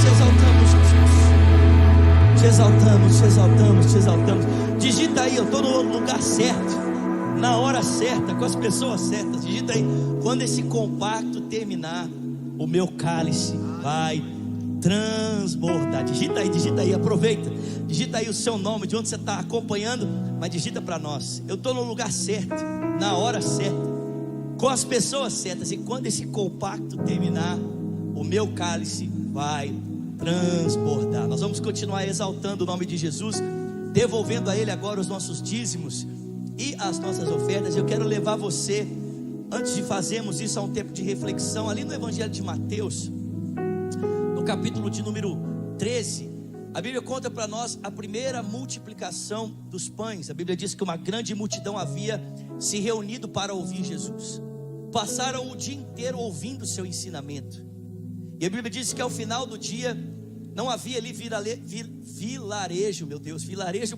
te exaltamos, Jesus. Te exaltamos, te exaltamos, te exaltamos. Digita aí, eu estou no lugar certo, na hora certa, com as pessoas certas. Digita aí, quando esse compacto terminar, o meu cálice vai transbordar. Digita aí, aproveita. Digita aí o seu nome, de onde você está acompanhando, mas digita para nós. Eu estou no lugar certo, na hora certa, com as pessoas certas. E quando esse compacto terminar, o meu cálice vai transbordar. Nós vamos continuar exaltando o nome de Jesus, devolvendo a Ele agora os nossos dízimos e as nossas ofertas. Eu quero levar você, antes de fazermos isso, a um tempo de reflexão, ali no Evangelho de Mateus, no capítulo de número 13, a Bíblia conta para nós a primeira multiplicação dos pães. A Bíblia diz que uma grande multidão havia se reunido para ouvir Jesus. Passaram o dia inteiro ouvindo o seu ensinamento. E a Bíblia diz que ao final do dia, não havia ali vilarejo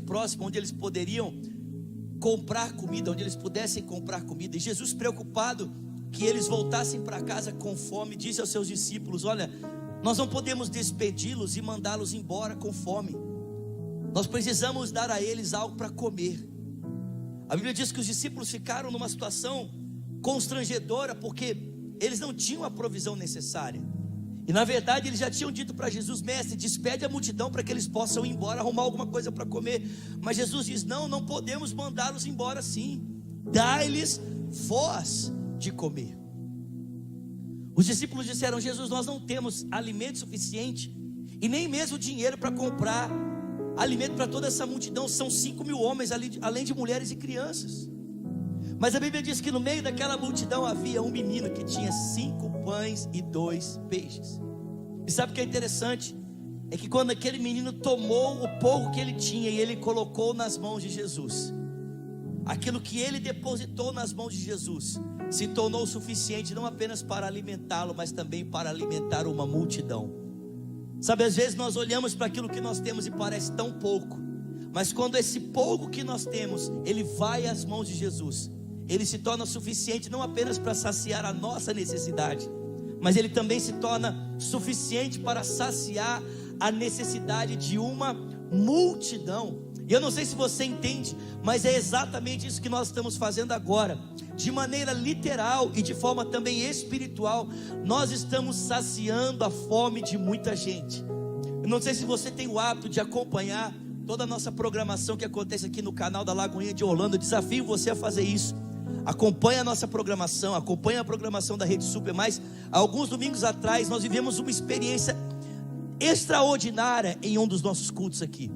próximo, onde eles poderiam comprar comida, onde eles pudessem comprar comida. E Jesus, preocupado que eles voltassem para casa com fome, disse aos seus discípulos: olha, nós não podemos despedi-los e mandá-los embora com fome. Nós precisamos dar a eles algo para comer. A Bíblia diz que os discípulos ficaram numa situação constrangedora, porque eles não tinham a provisão necessária. E na verdade eles já tinham dito para Jesus: mestre, despede a multidão para que eles possam ir embora, arrumar alguma coisa para comer. Mas Jesus diz: não podemos mandá-los embora assim. Dai-lhes voz de comer. Os discípulos disseram: Jesus, nós não temos alimento suficiente e nem mesmo dinheiro para comprar alimento para toda essa multidão. São 5.000 homens, além de mulheres e crianças. Mas a Bíblia diz que no meio daquela multidão havia um menino que tinha 5 pães e 2 peixes. E sabe o que é interessante? É que quando aquele menino tomou o pouco que ele tinha e ele colocou nas mãos de Jesus, aquilo que ele depositou nas mãos de Jesus se tornou suficiente não apenas para alimentá-lo, mas também para alimentar uma multidão. Sabe, às vezes nós olhamos para aquilo que nós temos e parece tão pouco, mas quando esse pouco que nós temos, ele vai às mãos de Jesus, ele se torna suficiente não apenas para saciar a nossa necessidade, mas ele também se torna suficiente para saciar a necessidade de uma multidão. E eu não sei se você entende, mas é exatamente isso que nós estamos fazendo agora. De maneira literal e de forma também espiritual, nós estamos saciando a fome de muita gente. Eu não sei se você tem o hábito de acompanhar toda a nossa programação que acontece aqui no canal da Lagoinha de Orlando. Eu desafio você a fazer isso. Acompanhe a nossa programação, acompanhe a programação da Rede Super. Mas alguns domingos atrás nós vivemos uma experiência extraordinária em um dos nossos cultos aqui.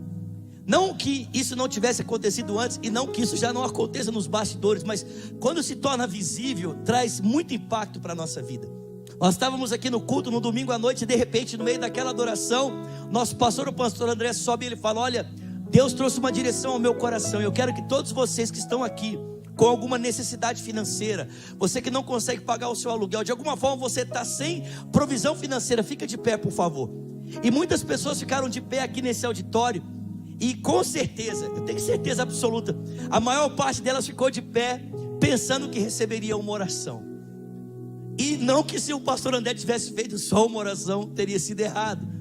Não que isso não tivesse acontecido antes, e não que isso já não aconteça nos bastidores, mas quando se torna visível, traz muito impacto para a nossa vida. Nós estávamos aqui no culto no domingo à noite, e de repente no meio daquela adoração, nosso pastor, o pastor André, sobe e ele fala: olha, Deus trouxe uma direção ao meu coração. Eu quero que todos vocês que estão aqui com alguma necessidade financeira, você que não consegue pagar o seu aluguel, de alguma forma você está sem provisão financeira, fica de pé, por favor. E muitas pessoas ficaram de pé aqui nesse auditório, e com certeza, eu tenho certeza absoluta, a maior parte delas ficou de pé pensando que receberia uma oração. E não que se o pastor André tivesse feito só uma oração teria sido errado,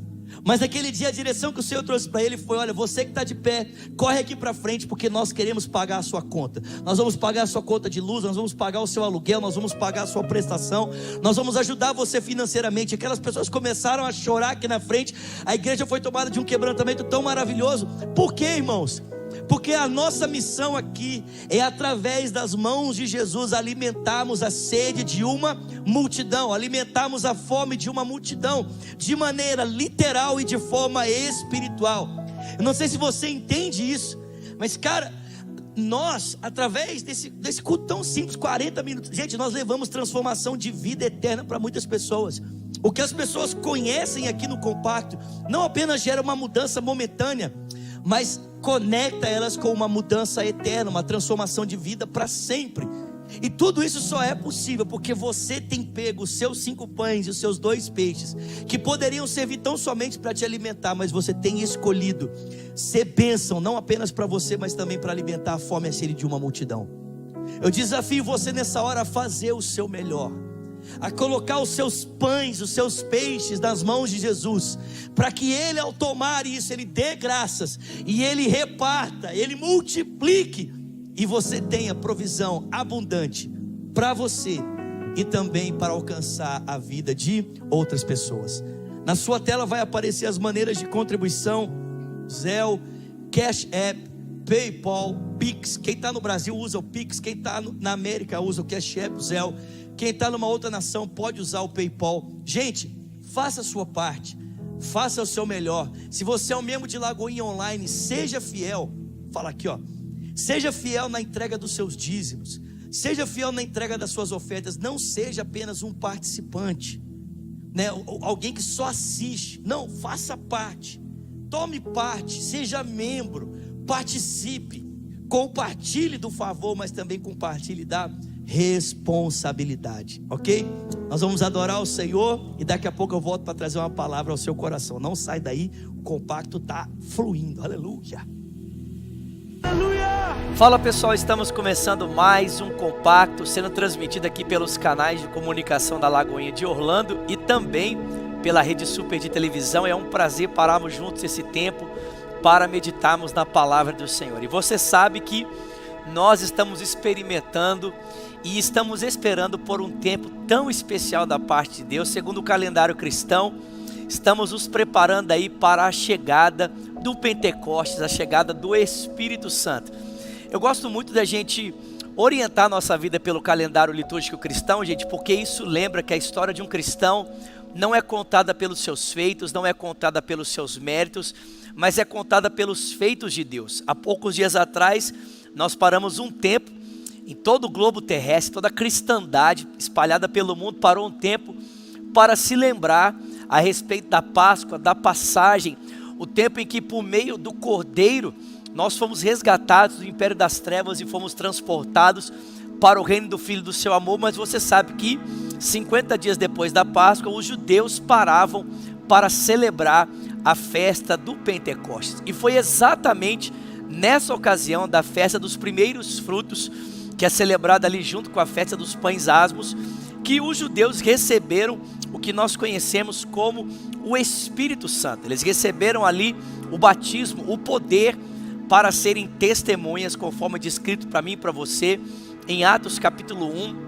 mas naquele dia a direção que o Senhor trouxe para ele foi: olha, você que está de pé, corre aqui para frente, porque nós queremos pagar a sua conta. Nós vamos pagar a sua conta de luz, nós vamos pagar o seu aluguel, nós vamos pagar a sua prestação, nós vamos ajudar você financeiramente. Aquelas pessoas começaram a chorar aqui na frente. A igreja foi tomada de um quebrantamento tão maravilhoso. Por quê, irmãos? Porque a nossa missão aqui é, através das mãos de Jesus, alimentarmos a sede de uma multidão, alimentarmos a fome de uma multidão, de maneira literal e de forma espiritual. Eu não sei se você entende isso, mas cara, nós, através desse culto tão simples, 40 minutos, gente, nós levamos transformação de vida eterna para muitas pessoas. O que as pessoas conhecem aqui no compacto não apenas gera uma mudança momentânea, mas conecta elas com uma mudança eterna, uma transformação de vida para sempre. E tudo isso só é possível porque você tem pego os seus 5 pães e os seus 2 peixes, que poderiam servir tão somente para te alimentar, mas você tem escolhido ser bênção, não apenas para você, mas também para alimentar a fome e a sede de uma multidão. Eu desafio você nessa hora a fazer o seu melhor, a colocar os seus pães, os seus peixes nas mãos de Jesus, para que Ele, ao tomar isso, Ele dê graças, e Ele reparta, Ele multiplique, e você tenha provisão abundante para você, e também para alcançar a vida de outras pessoas. Na sua tela vai aparecer as maneiras de contribuição: Zelle, Cash App, PayPal, Pix. Quem está no Brasil usa o Pix, quem está na América usa o Cash App, o Zelle. Quem está numa outra nação pode usar o PayPal. Gente, faça a sua parte, faça o seu melhor. Se você é um membro de Lagoinha Online, seja fiel. Fala aqui, ó. Seja fiel na entrega dos seus dízimos, seja fiel na entrega das suas ofertas. Não seja apenas um participante, né? Alguém que só assiste. Não, faça parte, tome parte, seja membro, participe, compartilhe do favor, mas também compartilhe da responsabilidade, ok? Nós vamos adorar o Senhor, e daqui a pouco eu volto para trazer uma palavra ao seu coração. Não sai daí, o compacto está fluindo. Aleluia, aleluia. Fala pessoal, estamos começando mais um compacto, sendo transmitido aqui pelos canais de comunicação da Lagoinha de Orlando e também pela Rede Super de televisão. É um prazer pararmos juntos esse tempo para meditarmos na palavra do Senhor. E você sabe que nós estamos experimentando e estamos esperando por um tempo tão especial da parte de Deus. Segundo o calendário cristão, estamos nos preparando aí para a chegada do Pentecostes, a chegada do Espírito Santo. Eu gosto muito da gente orientar nossa vida pelo calendário litúrgico cristão, gente, porque isso lembra que a história de um cristão não é contada pelos seus feitos, não é contada pelos seus méritos, mas é contada pelos feitos de Deus. Há poucos dias atrás, nós paramos um tempo, em todo o globo terrestre, toda a cristandade espalhada pelo mundo parou um tempo para se lembrar a respeito da Páscoa, da passagem, o tempo em que por meio do Cordeiro nós fomos resgatados do império das trevas e fomos transportados para o reino do Filho do seu amor. Mas você sabe que 50 dias depois da Páscoa, os judeus paravam para celebrar a festa do Pentecostes, e foi exatamente nessa ocasião da festa dos primeiros frutos, que é celebrada ali junto com a festa dos pães asmos, que os judeus receberam o que nós conhecemos como o Espírito Santo. Eles receberam ali o batismo, o poder para serem testemunhas, conforme descrito para mim e para você em Atos capítulo 1,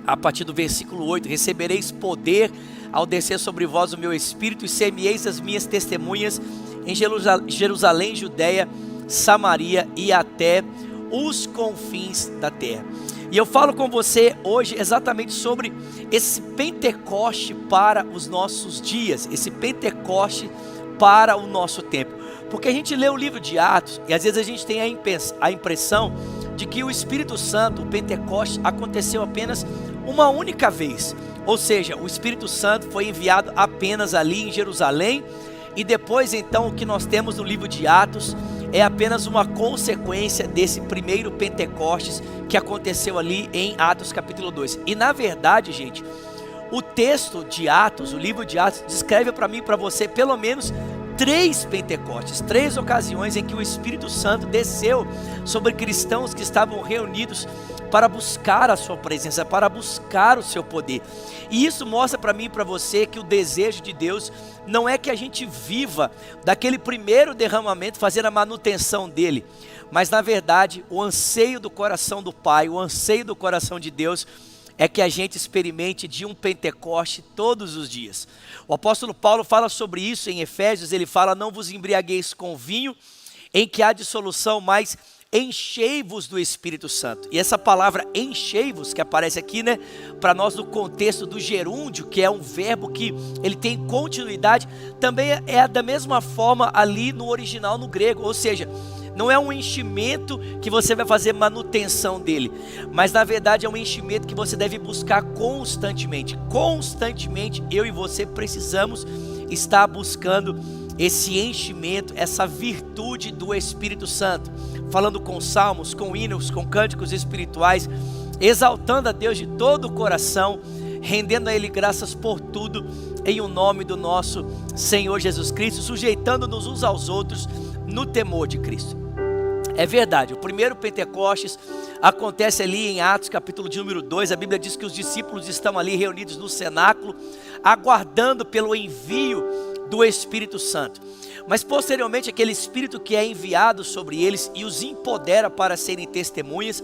a partir do versículo 8: recebereis poder ao descer sobre vós o meu Espírito, e ser-me-eis as minhas testemunhas em Jerusalém, Judeia, Samaria e até os confins da terra. E eu falo com você hoje exatamente sobre esse Pentecoste para os nossos dias, esse Pentecoste para o nosso tempo. Porque a gente lê o livro de Atos e às vezes a gente tem a impressão de que o Espírito Santo, o Pentecoste, aconteceu apenas uma única vez. Ou seja, o Espírito Santo foi enviado apenas ali em Jerusalém, e depois então o que nós temos no livro de Atos é apenas uma consequência desse primeiro Pentecostes que aconteceu ali em Atos capítulo 2. E na verdade, gente, o texto de Atos, o livro de Atos, descreve para mim e para você pelo menos 3 Pentecostes, 3 ocasiões em que o Espírito Santo desceu sobre cristãos que estavam reunidos para buscar a sua presença, para buscar o seu poder. E isso mostra para mim e para você que o desejo de Deus não é que a gente viva daquele primeiro derramamento, fazendo a manutenção dele, mas na verdade o anseio do coração do Pai, o anseio do coração de Deus é que a gente experimente de um Pentecoste todos os dias. O apóstolo Paulo fala sobre isso em Efésios. Ele fala: não vos embriagueis com vinho, em que há dissolução, mas enchei-vos do Espírito Santo. E essa palavra enchei-vos, que aparece aqui, né, para nós no contexto do gerúndio, que é um verbo que ele tem continuidade, também é da mesma forma ali no original, no grego. Ou seja, não é um enchimento que você vai fazer manutenção dele, mas na verdade é um enchimento que você deve buscar constantemente. Constantemente eu e você precisamos estar buscando esse enchimento, essa virtude do Espírito Santo, falando com salmos, com hinos, com cânticos espirituais, exaltando a Deus de todo o coração, rendendo a Ele graças por tudo, em o nome do nosso Senhor Jesus Cristo, sujeitando-nos uns aos outros no temor de Cristo. É verdade, o primeiro Pentecostes acontece ali em Atos capítulo de número 2, a Bíblia diz que os discípulos estão ali reunidos no cenáculo, aguardando pelo envio do Espírito Santo. Mas posteriormente aquele Espírito que é enviado sobre eles e os empodera para serem testemunhas,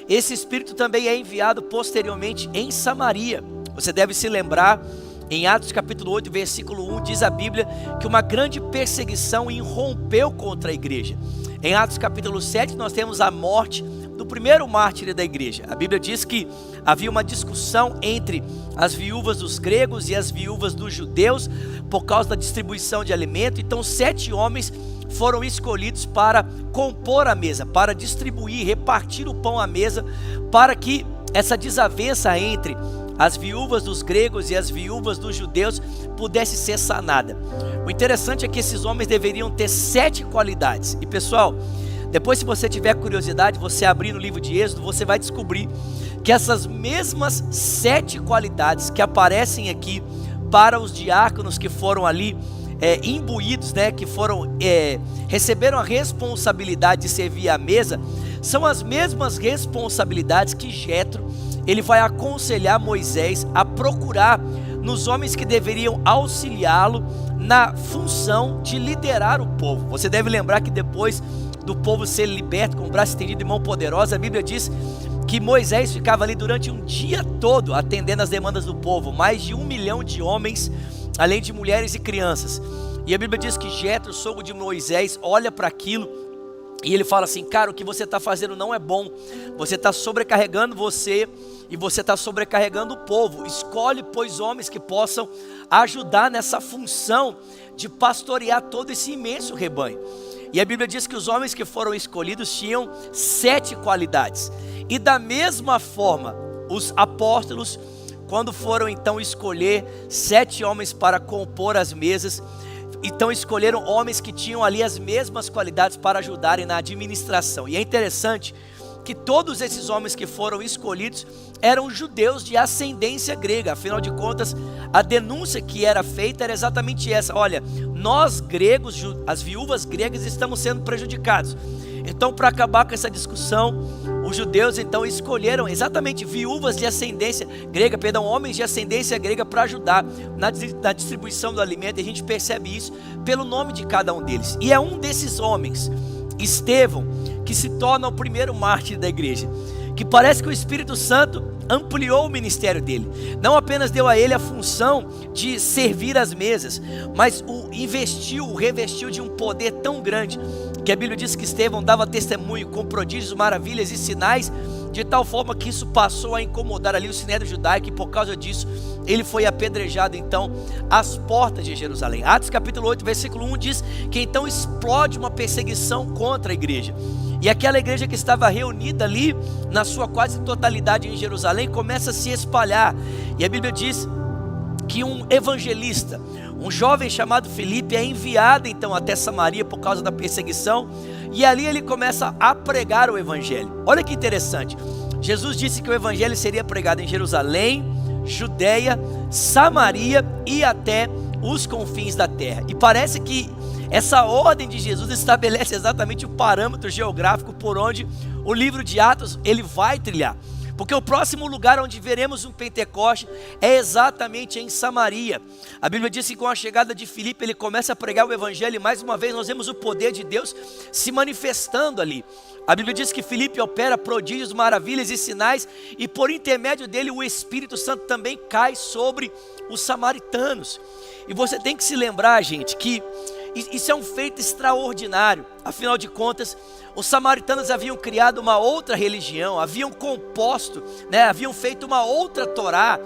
esse Espírito também é enviado posteriormente em Samaria. Você deve se lembrar, em Atos capítulo 8, versículo 1, diz a Bíblia que uma grande perseguição irrompeu contra a igreja. Em Atos capítulo 7 nós temos a morte do primeiro mártir da igreja. A Bíblia diz que havia uma discussão entre as viúvas dos gregos e as viúvas dos judeus por causa da distribuição de alimento. Então 7 homens foram escolhidos para compor a mesa, para distribuir, repartir o pão à mesa, para que essa desavença entre as viúvas dos gregos e as viúvas dos judeus pudesse ser sanada. O interessante é que esses homens deveriam ter 7 qualidades. E pessoal, depois, se você tiver curiosidade, você abrir no livro de Êxodo, você vai descobrir que essas mesmas 7 qualidades que aparecem aqui para os diáconos que foram ali imbuídos, que receberam a responsabilidade de servir à mesa, são as mesmas responsabilidades que Jetro ele vai aconselhar Moisés a procurar nos homens que deveriam auxiliá-lo na função de liderar o povo. Você deve lembrar que depois do povo ser liberto com o braço estendido e mão poderosa, a Bíblia diz que Moisés ficava ali durante um dia todo atendendo as demandas do povo, mais de 1 milhão de homens, além de mulheres e crianças. E a Bíblia diz que Jetro, sogro de Moisés, olha para aquilo e ele fala assim: cara, o que você está fazendo não é bom, você está sobrecarregando você e você está sobrecarregando o povo. Escolhe, pois, homens que possam ajudar nessa função de pastorear todo esse imenso rebanho. E a Bíblia diz que os homens que foram escolhidos tinham 7 qualidades. E da mesma forma, os apóstolos, quando foram então escolher 7 homens para compor as mesas, então escolheram homens que tinham ali as mesmas qualidades para ajudarem na administração. E é interessante que todos esses homens que foram escolhidos eram judeus de ascendência grega. Afinal de contas, a denúncia que era feita era exatamente essa: olha, nós gregos, as viúvas gregas, estamos sendo prejudicados. Então, para acabar com essa discussão, os judeus então escolheram exatamente viúvas de ascendência grega, homens de ascendência grega para ajudar na distribuição do alimento. E a gente percebe isso pelo nome de cada um deles. E é um desses homens, Estevão, que se torna o primeiro mártir da igreja, que parece que o Espírito Santo ampliou o ministério dele. Não apenas deu a ele a função de servir as mesas, mas o revestiu de um poder tão grande, que a Bíblia diz que Estevão dava testemunho com prodígios, maravilhas e sinais, de tal forma que isso passou a incomodar ali o sinédrio judaico, e por causa disso ele foi apedrejado então às portas de Jerusalém. Atos capítulo 8, versículo 1 diz que então explode uma perseguição contra a igreja. E aquela igreja que estava reunida ali, na sua quase totalidade em Jerusalém, começa a se espalhar. E a Bíblia diz que um evangelista, um jovem chamado Filipe, é enviado então até Samaria por causa da perseguição. E ali ele começa a pregar o evangelho. Olha que interessante. Jesus disse que o evangelho seria pregado em Jerusalém, Judeia, Samaria e até os confins da terra. E parece que essa ordem de Jesus estabelece exatamente o parâmetro geográfico por onde o livro de Atos ele vai trilhar. Porque o próximo lugar onde veremos um Pentecoste é exatamente em Samaria. A Bíblia diz que com a chegada de Filipe ele começa a pregar o evangelho, e mais uma vez nós vemos o poder de Deus se manifestando ali. A Bíblia diz que Filipe opera prodígios, maravilhas e sinais, e por intermédio dele o Espírito Santo também cai sobre os samaritanos. E você tem que se lembrar, gente, que isso é um feito extraordinário. Afinal de contas, os samaritanos haviam criado uma outra religião, haviam composto, haviam feito uma outra Torá,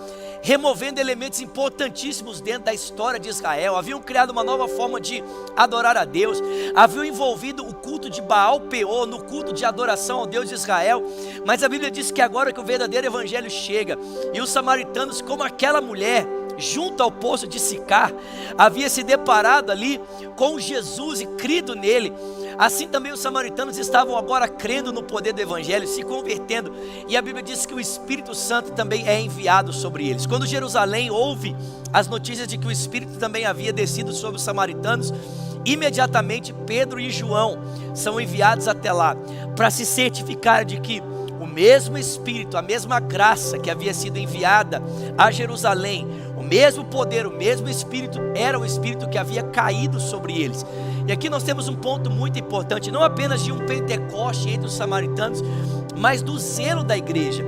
removendo elementos importantíssimos dentro da história de Israel, haviam criado uma nova forma de adorar a Deus, haviam envolvido o culto de Baal Peor no culto de adoração ao Deus de Israel. Mas a Bíblia diz que agora que o verdadeiro evangelho chega, e os samaritanos, como aquela mulher junto ao poço de Sicar, havia se deparado ali com Jesus e crido nele, assim também os samaritanos estavam agora crendo no poder do evangelho, se convertendo. E a Bíblia diz que o Espírito Santo também é enviado sobre eles. Quando Jerusalém ouve as notícias de que o Espírito também havia descido sobre os samaritanos, imediatamente Pedro e João são enviados até lá para se certificar de que o mesmo Espírito, a mesma graça que havia sido enviada a Jerusalém, o mesmo poder, o mesmo Espírito, era o Espírito que havia caído sobre eles. E aqui nós temos um ponto muito importante, não apenas de um Pentecoste entre os samaritanos, mas do zelo da igreja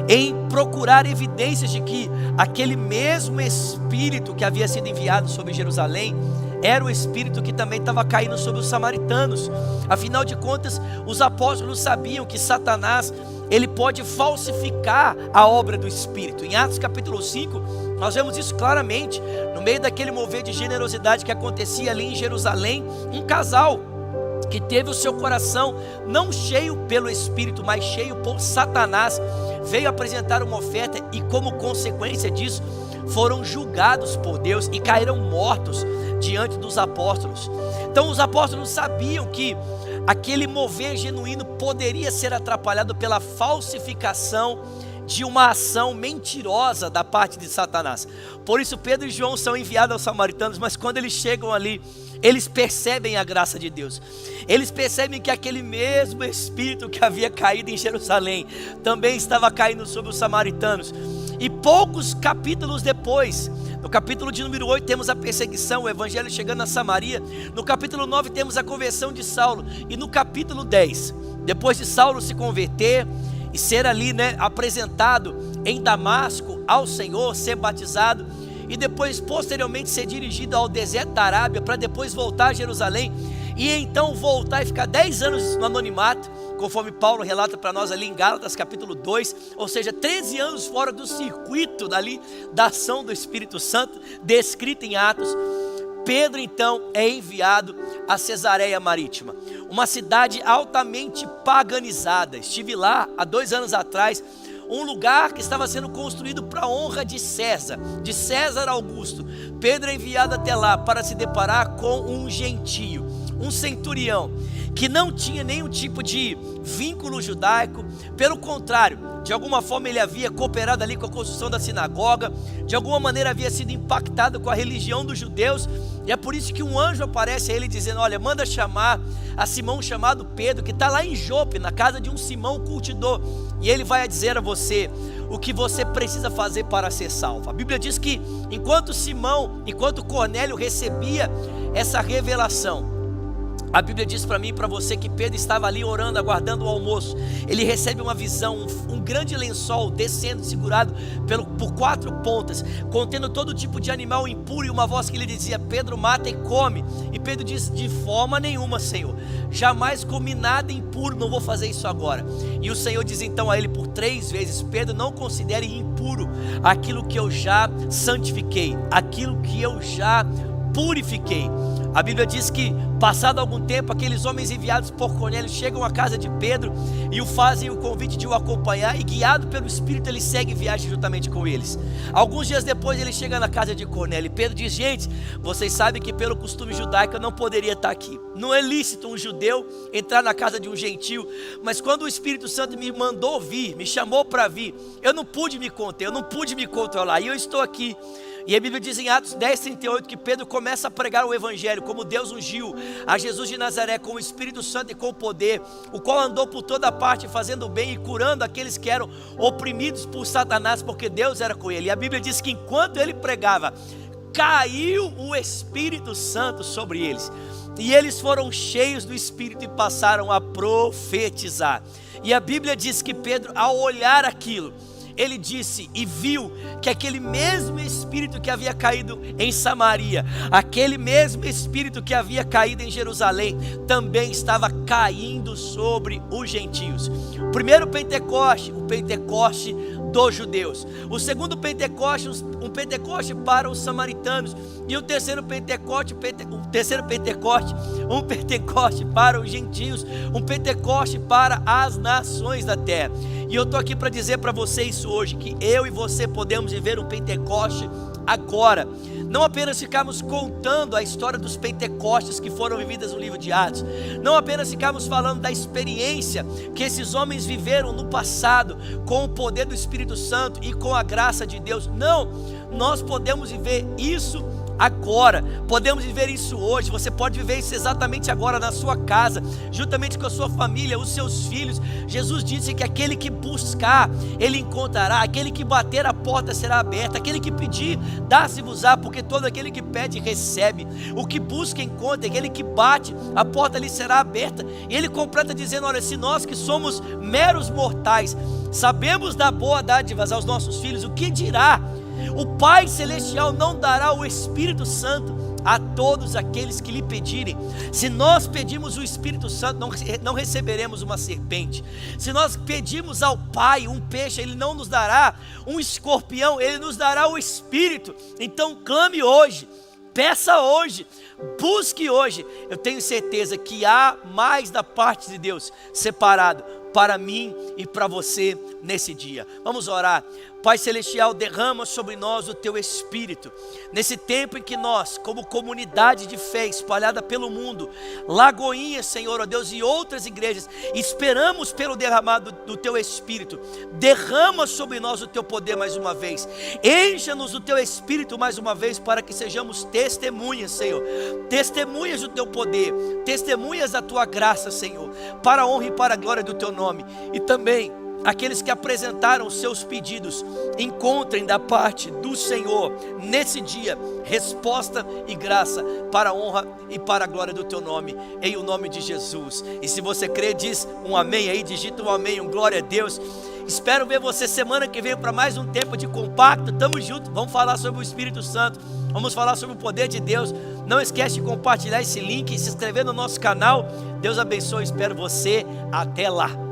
em procurar evidências de que aquele mesmo Espírito que havia sido enviado sobre Jerusalém era o Espírito que também estava caindo sobre os samaritanos. Afinal de contas, os apóstolos sabiam que Satanás, ele pode falsificar a obra do Espírito. Em Atos capítulo 5, nós vemos isso claramente, no meio daquele mover de generosidade que acontecia ali em Jerusalém, um casal que teve o seu coração não cheio pelo Espírito, mas cheio por Satanás, veio apresentar uma oferta e como consequência disso, foram julgados por Deus e caíram mortos diante dos apóstolos. Então os apóstolos sabiam que aquele mover genuíno poderia ser atrapalhado pela falsificação de uma ação mentirosa da parte de Satanás. Por isso Pedro e João são enviados aos samaritanos, mas quando eles chegam ali, eles percebem a graça de Deus. Eles percebem que aquele mesmo Espírito que havia caído em Jerusalém também estava caindo sobre os samaritanos. E poucos capítulos depois, no capítulo de número 8 temos a perseguição, o evangelho chegando a Samaria. No capítulo 9 temos a conversão de Saulo. E no capítulo 10, depois de Saulo se converter e ser ali, apresentado em Damasco ao Senhor, ser batizado, e depois posteriormente ser dirigido ao deserto da Arábia, para depois voltar a Jerusalém, e então voltar e ficar 10 anos no anonimato, conforme Paulo relata para nós ali em Gálatas capítulo 2, ou seja, 13 anos fora do circuito dali, da ação do Espírito Santo, descrita em Atos. Pedro então é enviado a Cesareia Marítima, uma cidade altamente paganizada. Estive lá há 2 anos atrás, um lugar que estava sendo construído para a honra de César Augusto. Pedro é enviado até lá para se deparar com um gentio, um centurião, que não tinha nenhum tipo de vínculo judaico. Pelo contrário, de alguma forma ele havia cooperado ali com a construção da sinagoga, de alguma maneira havia sido impactado com a religião dos judeus, e é por isso que um anjo aparece a ele dizendo: olha, manda chamar a Simão chamado Pedro, que está lá em Jope, na casa de um Simão curtidor, e ele vai dizer a você o que você precisa fazer para ser salvo. A Bíblia diz que enquanto Cornélio recebia essa revelação, a Bíblia diz para mim e para você que Pedro estava ali orando, aguardando o almoço. Ele recebe uma visão, um grande lençol descendo, segurado por 4 pontas, contendo todo tipo de animal impuro, e uma voz que lhe dizia: Pedro, mata e come. E Pedro diz: de forma nenhuma, Senhor, jamais comi nada impuro, não vou fazer isso agora. E o Senhor diz então a ele por 3 vezes: Pedro, não considere impuro aquilo que eu já santifiquei, aquilo que eu já purifiquei. A Bíblia diz que, passado algum tempo, aqueles homens enviados por Cornélio chegam à casa de Pedro e o fazem o convite de o acompanhar, e guiado pelo Espírito ele segue viagem juntamente com eles. Alguns dias depois ele chega na casa de Cornélio e Pedro diz: gente, vocês sabem que pelo costume judaico eu não poderia estar aqui, não é lícito um judeu entrar na casa de um gentio, mas quando o Espírito Santo me mandou vir, me chamou para vir, eu não pude me conter, eu não pude me controlar, e eu estou aqui. E a Bíblia diz em Atos 10:38 que Pedro começa a pregar o Evangelho, como Deus ungiu a Jesus de Nazaré com o Espírito Santo e com poder, o qual andou por toda parte fazendo bem e curando aqueles que eram oprimidos por Satanás, porque Deus era com ele. E a Bíblia diz que enquanto ele pregava, caiu o Espírito Santo sobre eles, e eles foram cheios do Espírito e passaram a profetizar. E a Bíblia diz que Pedro, ao olhar aquilo, ele disse e viu que aquele mesmo Espírito que havia caído em Samaria, aquele mesmo Espírito que havia caído em Jerusalém, também estava caindo sobre os gentios. O primeiro Pentecoste, o Pentecoste dos judeus. O segundo Pentecoste, um Pentecoste para os samaritanos. E o terceiro Pentecoste, um Pentecoste para os gentios, um Pentecoste para as nações da terra. E eu estou aqui para dizer para você isso hoje, que eu e você podemos viver um Pentecoste agora. Não apenas ficarmos contando a história dos Pentecostes que foram vividas no livro de Atos, não apenas ficarmos falando da experiência que esses homens viveram no passado com o poder do Espírito Santo e com a graça de Deus. Não, nós podemos viver isso agora. Podemos viver isso hoje. Você pode viver isso exatamente agora na sua casa, juntamente com a sua família, os seus filhos. Jesus disse que aquele que buscar, ele encontrará. Aquele que bater, a porta será aberta. Aquele que pedir, dá-se-vos-á, porque todo aquele que pede, recebe. O que busca, encontra. Aquele que bate, a porta lhe será aberta. E ele completa dizendo: olha, se nós que somos meros mortais sabemos dar boa dádivas aos nossos filhos, o que dirá o Pai Celestial não dará o Espírito Santo a todos aqueles que lhe pedirem? Se nós pedimos o Espírito Santo, não receberemos uma serpente. Se nós pedimos ao Pai um peixe, Ele não nos dará um escorpião, Ele nos dará o Espírito. Então clame hoje, peça hoje, busque hoje. Eu tenho certeza que há mais da parte de Deus separado para mim e para você nesse dia. Vamos orar. Pai Celestial, derrama sobre nós o Teu Espírito, nesse tempo em que nós, como comunidade de fé espalhada pelo mundo, Lagoinha, Senhor, ó Deus, e outras igrejas, esperamos pelo derramado do Teu Espírito. Derrama sobre nós o Teu poder mais uma vez, encha-nos do Teu Espírito mais uma vez, para que sejamos testemunhas, Senhor, testemunhas do Teu poder, testemunhas da Tua graça, Senhor, para a honra e para a glória do Teu nome. E também aqueles que apresentaram os seus pedidos, encontrem da parte do Senhor nesse dia resposta e graça para a honra e para a glória do Teu nome, em o nome de Jesus. E se você crê, diz um amém aí, digita um amém, um glória a Deus. Espero ver você semana que vem para mais um tempo de compacto. Tamo junto, vamos falar sobre o Espírito Santo, vamos falar sobre o poder de Deus. Não esquece de compartilhar esse link e se inscrever no nosso canal. Deus abençoe, espero você, até lá.